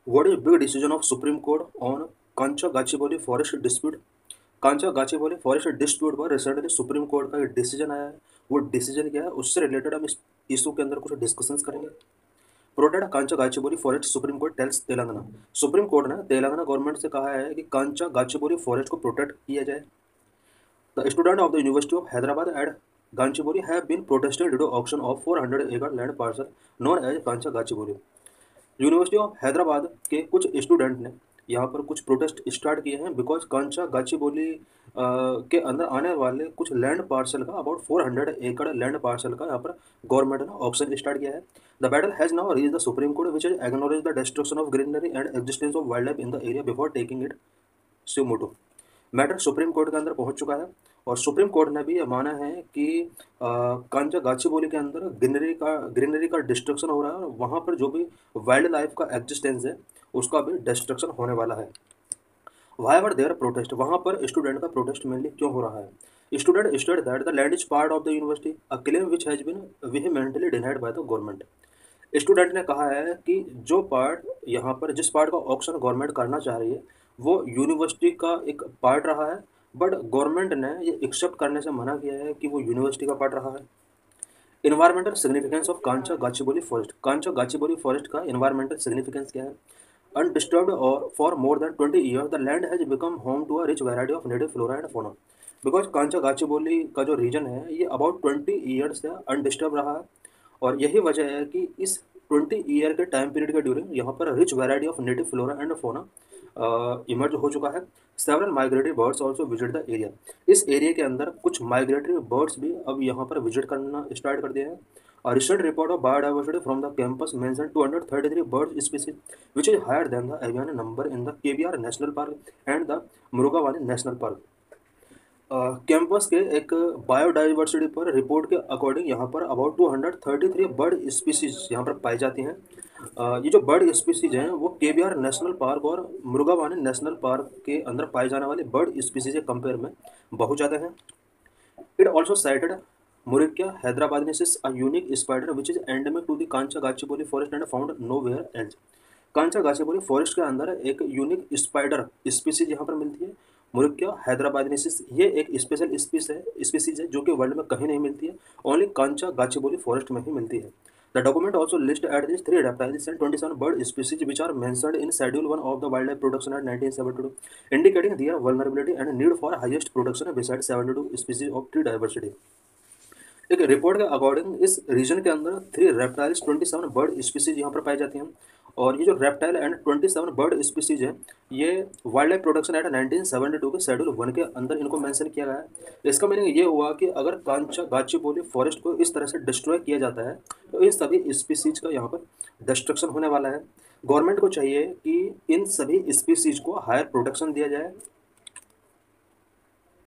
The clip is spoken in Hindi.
What is big decision of Supreme Court on Kancha-Gachibowli forest dispute? कांचा-गाचीबोली forest dispute पर रिसेंटली सुप्रीम कोर्ट का एक डिसीजन आया है। वो डिसीजन क्या है, उससे रिलेटेड हम इस इशू के अंदर कुछ डिस्कशंस करेंगे। Protect कांचा-गाचीबोली forest, supreme court tales Telangana. Supreme court ने तेलंगाना गवर्नमेंट से कहा है कि कांचा-गाचीबोली फॉरेस्ट को प्रोटेक्ट किया जाए। The student of the university of Hyderabad eight गांचीबोली have been protested due to auction of 400 एकड़ land parcel known as कांचा-गाचीबोली। University of Hyderabad के कुछ स्टूडेंट ने यहाँ पर कुछ प्रोटेस्ट स्टार्ट किए हैं बिकॉज कांचा गाचीबोली के अंदर आने वाले कुछ लैंड पार्सल का अबाउट 400 एकड़ लैंड पार्सल का यहाँ पर गवर्नमेंट ने ऑप्शन स्टार्ट किया है। The battle has now reach the supreme court which has acknowledge the destruction of greenery and existence of wild life in the area before taking it suo motu. Matter supreme court के अंदर पहुंच चुका है और सुप्रीम कोर्ट ने भी ये माना है कि कांचा गाचीबोली के अंदर ग्रीनरी का डिस्ट्रक्शन हो रहा है और वहाँ पर जो भी वाइल्ड लाइफ का एग्जिस्टेंस है उसका भी डिस्ट्रक्शन होने वाला है। वाई वर देयर प्रोटेस्ट, वहाँ पर स्टूडेंट का प्रोटेस्ट मेनली क्यों हो रहा है? Student state that the land is part of the university, a claim which has been vehemently denied by the government. Student ने कहा है कि जो पार्ट यहाँ पर जिस पार्ट का ऑप्शन गवर्नमेंट करना चाह रही है वो यूनिवर्सिटी का एक पार्ट रहा है, बट गवर्नमेंट ने ये एक्सेप्ट करने से मना किया है कि वो यूनिवर्सिटी का पार्ट रहा है। Environmental significance of Kancha Gachibowli forest, Kancha Gachibowli forest का इन्वायरमेंटल सिग्निफिकेंस क्या है? अनडिस्टर्ब्ड और for more than 20 years the land has become home to a rich variety of native flora and fauna. Because Kancha Gachibowli का जो रीजन है ये अबाउट 20 ईयर्स से अनडिस्टर्ब रहा है और यही वजह है कि इस 20 ईयर के टाइम पीरियड के ड्यूरिंग यहाँ पर rich variety of native flora and फोना इमर्ज हो चुका है। Several migratory birds also visit the area, इस एरिया के अंदर कुछ माइग्रेटरी बर्ड्स भी अब यहाँ पर विजिट करना स्टार्ट कर दिए हैं। A recent report of biodiversity from the campus mentioned 233 bird species, which is higher than the avian number in the KBR National Park and the Murugavani National Park. Campus के एक बायोडाइवर्सिटी पर रिपोर्ट के अकॉर्डिंग यहाँ पर अबाउट 233 बर्ड स्पीसीज यहाँ पर पाई जाती हैं। ये जो बर्ड स्पीसीज हैं वो केबीआर नेशनल पार्क और मुर्गावानी नेशनल पार्क के अंदर पाई जाने वाली बर्ड स्पीसीज के कंपेयर में बहुत ज़्यादा हैं। It also cited Murricia hyderabadensis, a unique spider which is endemic to the Kancha Gachibowli forest and found nowhere else. Kancha Gachibowli forest के अंदर एक यूनिक स्पाइडर स्पीसीज यहाँ पर मिलती है, मुरिक्या हैदराबादनेसिस। ये एक स्पेशल स्पीसीज है जो कि वर्ल्ड में कहीं नहीं मिलती है, ओनली कांचा गाचीबोली फॉरेस्ट में ही मिलती है। The document also lists at least 3 reptiles and 27 bird species which are mentioned in Schedule 1 of the Wildlife Protection Act 1972, indicating their vulnerability and need for highest protection besides 72 species of tree diversity. एक रिपोर्ट के अकॉर्डिंग इस रीजन के अंदर 3 रेप्टाइल्स 27 बर्ड स्पीसीज यहाँ पर पाई जाती हैं और ये जो रेप्टाइल एंड 27 बर्ड स्पीसीज है ये वाइल्ड लाइफ प्रोटेक्शन एक्ट 1972 के शेड्यूल 1 के अंदर इनको मेंशन किया गया है। इसका मीनिंग ये हुआ कि अगर कांचा गाचीबोली फॉरेस्ट को इस तरह से डिस्ट्रॉय किया जाता है तो इन सभी स्पीसीज का यहाँ पर डिस्ट्रक्शन होने वाला है। गवर्नमेंट को चाहिए कि इन सभी स्पीसीज को हायर प्रोटेक्शन दिया जाए